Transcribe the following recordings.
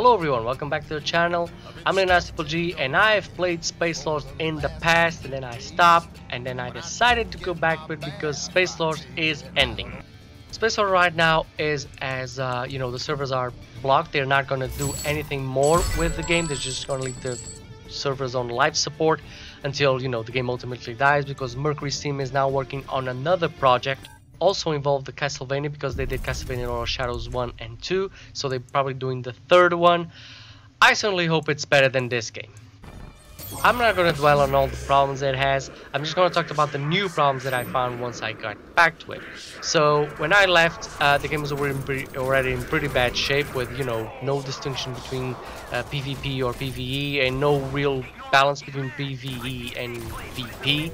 Hello everyone, welcome back to the channel. I'm LeonardoTriple and I've played Space Lords in the past, and then I stopped, and then I decided to go back to it because Space Lords is ending. Space Lords right now is, as you know, the servers are blocked. They're not going to do anything more with the game. They're just going to leave the servers on life support until, you know, the game ultimately dies, because Mercury's team is now working on another project. Also involved the Castlevania, because they did Castlevania Lord of Shadows 1 and 2, so they're probably doing the third one. I certainly hope it's better than this game. I'm not going to dwell on all the problems it has. I'm just going to talk about the new problems that I found once I got back to it. So when I left, the game was already in pretty bad shape, with, you know, no distinction between PvP or PvE, and no real balance between PvE and VP.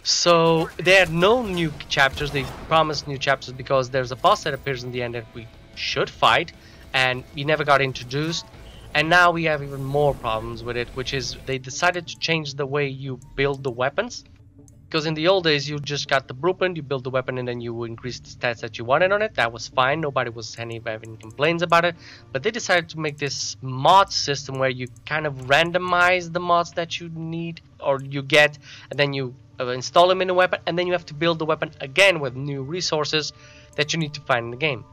So they had no new chapters. They promised new chapters because there's a boss that appears in the end that we should fight, and he never got introduced. And now we have even more problems with it, which is they decided to change the way you build the weapons. Because in the old days you just got the blueprint, you build the weapon, and then you increase the stats that you wanted on it. That was fine, nobody was having complaints about it. But they decided to make this mod system where you kind of randomize the mods that you need or you get, and then you install them in the weapon, and then you have to build the weapon again with new resources that you need to find in the game.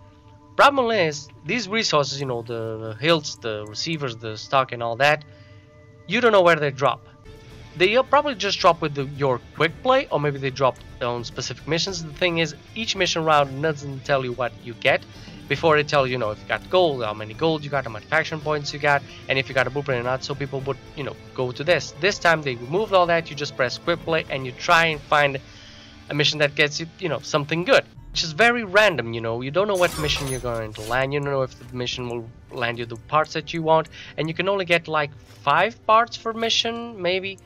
Problem is, these resources, you know, the hilts, the receivers, the stock and all that, you don't know where they drop. They'll probably just drop with your quick play, or maybe they drop on specific missions. The thing is, each mission round doesn't tell you what you get before they tell you, you know, if you got gold, how many gold you got, how much faction points you got, and if you got a blueprint or not. So people would, you know, go to this. This time they removed all that. You just press quick play and you try and find a mission that gets you, you know, something good, which is very random. You know, you don't know what mission you're going to land. You don't know if the mission will land you the parts that you want, and you can only get like 5 parts per mission, maybe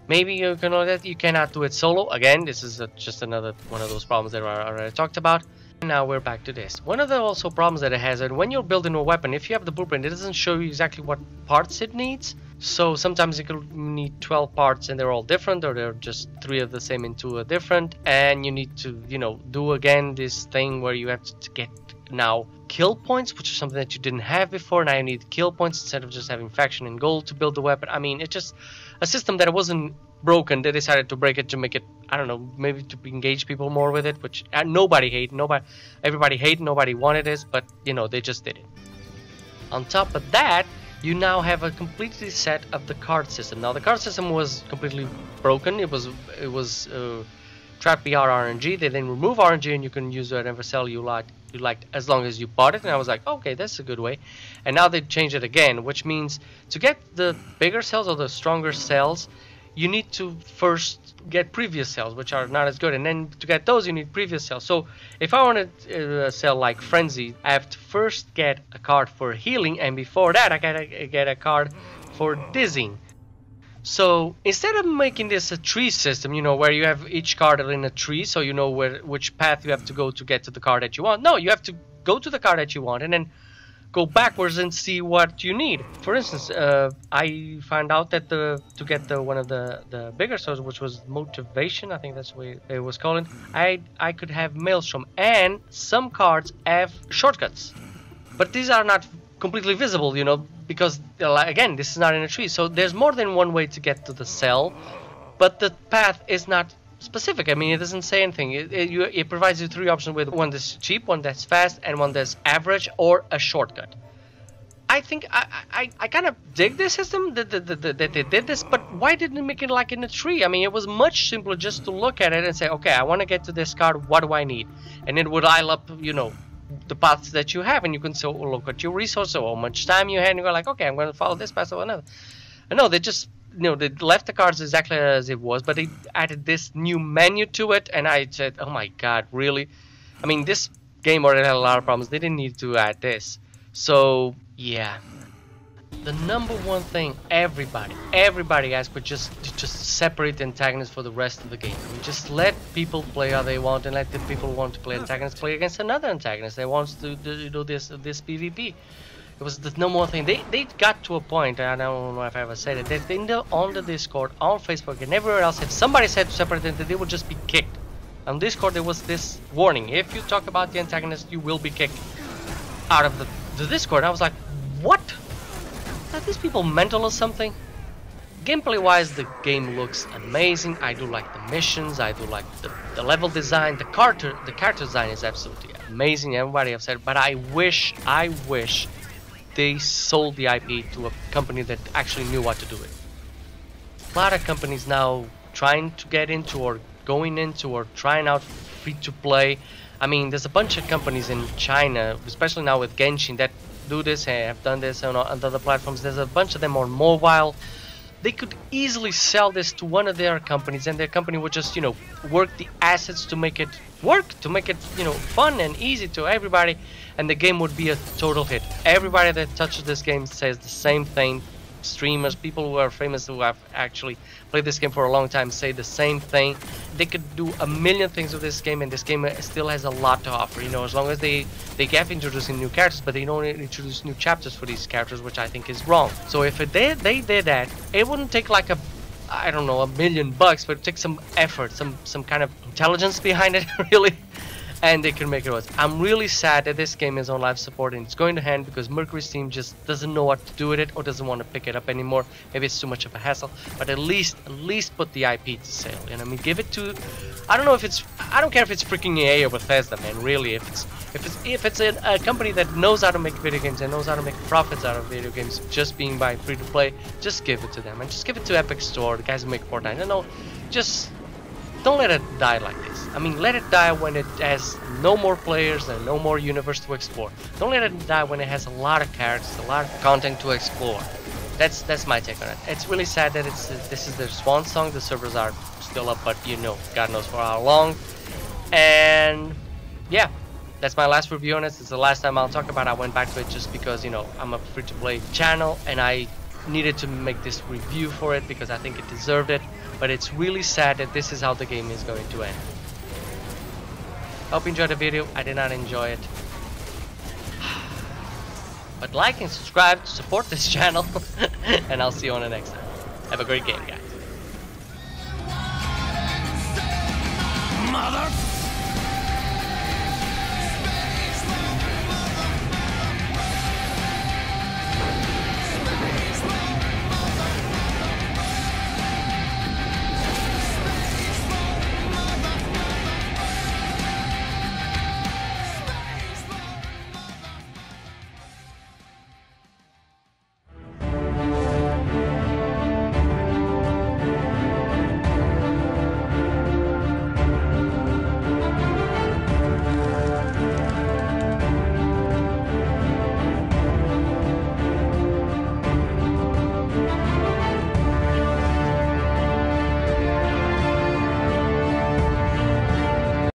you can know that you cannot do it solo. Again, this is just another one of those problems that I already talked about. And now we're back to this. One of the also problems that it has is when you're building a weapon, if you have the blueprint, it doesn't show you exactly what parts it needs. So sometimes you could need 12 parts and they're all different, or they're just 3 of the same and 2 are different. And you need to, you know, do again this thing where you have to get now kill points, which is something that you didn't have before. Now you need kill points instead of just having faction and gold to build the weapon. I mean, it's just a system that wasn't broken. They decided to break it to make it, I don't know, maybe to engage people more with it, which everybody hated, nobody wanted this, but you know, they just did it. On top of that, you now have a completely set of the card system. Now the card system was completely broken. It was trap BR RNG. They then remove RNG and you can use whatever cell you liked as long as you bought it. And I was like, okay, that's a good way. And now they changed it again, which means to get the bigger cells or the stronger cells, you need to first get previous cells, which are not as good, and then to get those you need previous cells. So if I wanted a cell like Frenzy, I have to first get a card for healing, and before that I gotta get a card for dizzying. So instead of making this a tree system, you know, where you have each card in a tree, so you know which path you have to go to get to the card that you want. No, you have to go to the card that you want and then go backwards and see what you need. For instance, I found out that to get one of the bigger cells, which was motivation, I think that's the way it was called, I could have Maelstrom, and some cards have shortcuts, but these are not completely visible, you know, because again, this is not in a tree. So there's more than one way to get to the cell, but the path is not specific. I mean, it doesn't say anything. It provides you 3 options, with one that's cheap, one that's fast, and one that's average, or a shortcut. I think I kind of dig this system that they did this, but why didn't they make it like in a tree? I mean, it was much simpler just to look at it and say, okay, I want to get to this card, what do I need? And it would dial up, you know, the paths that you have, and you can so look at your resources, or how much time you had, and you go like, okay, I'm going to follow this path or another. I know they just, you know, they left the cards exactly as it was, but they added this new menu to it, and I said, oh my god, really? I mean, this game already had a lot of problems. They didn't need to add this. So yeah, the number one thing everybody asks for, just separate the antagonists for the rest of the game. I mean, just let people play how they want, and let the people who want to play antagonists play against another antagonist that wants to do this PvP. It was the number one thing. They got to a point, and I don't know if I ever said it, that on the Discord, on Facebook, and everywhere else, if somebody said to separate them, they would just be kicked. On Discord there was this warning: if you talk about the antagonist, you will be kicked out of the Discord. I was like, what? Are these people mental or something? Gameplay wise, the game looks amazing. I do like the missions, I do like the level design, the character design is absolutely amazing. Everybody have said, but I wish they sold the IP to a company that actually knew what to do with it. A lot of companies now trying to get into or going into or trying out free to play. I mean, there's a bunch of companies in China, especially now with Genshin, that do this and have done this on other platforms. There's a bunch of them on mobile. They could easily sell this to one of their companies, and their company would just, you know, work the assets to make it work, to make it, you know, fun and easy to everybody, and the game would be a total hit. Everybody that touches this game says the same thing. Streamers, people who are famous, who have actually played this game for a long time, say the same thing. They could do a million things with this game, and this game still has a lot to offer, you know, as long as they kept introducing new characters, but they don't introduce new chapters for these characters, which I think is wrong. So if they did that, it wouldn't take like a, I don't know, $1 million, but it'd take some effort, some kind of intelligence behind it, really, and they can make it work. I'm really sad that this game is on live support and it's going to end because Mercury's team just doesn't know what to do with it or doesn't want to pick it up anymore. Maybe it's too much of a hassle, but at least put the IP to sale. And I mean, give it to, I don't know if it's, I don't care if it's freaking EA or Bethesda, man. Really, if it's a company that knows how to make video games and knows how to make profits out of video games, just being by free to play, just give it to them and just give it to Epic Store, the guys who make Fortnite. You know, just don't let it die like this. I mean, let it die when it has no more players and no more universe to explore. Don't let it die when it has a lot of characters, a lot of content to explore. That's my take on it. It's really sad that this is their swan song. The servers are still up, but you know, God knows for how long. And yeah, that's my last review on it. It's the last time I'll talk about it. I went back to it just because, you know, I'm a free-to-play channel and I needed to make this review for it because I think it deserved it. But it's really sad that this is how the game is going to end. Hope you enjoyed the video. I did not enjoy it. But like and subscribe to support this channel. And I'll see you on the next time. Have a great game, guys.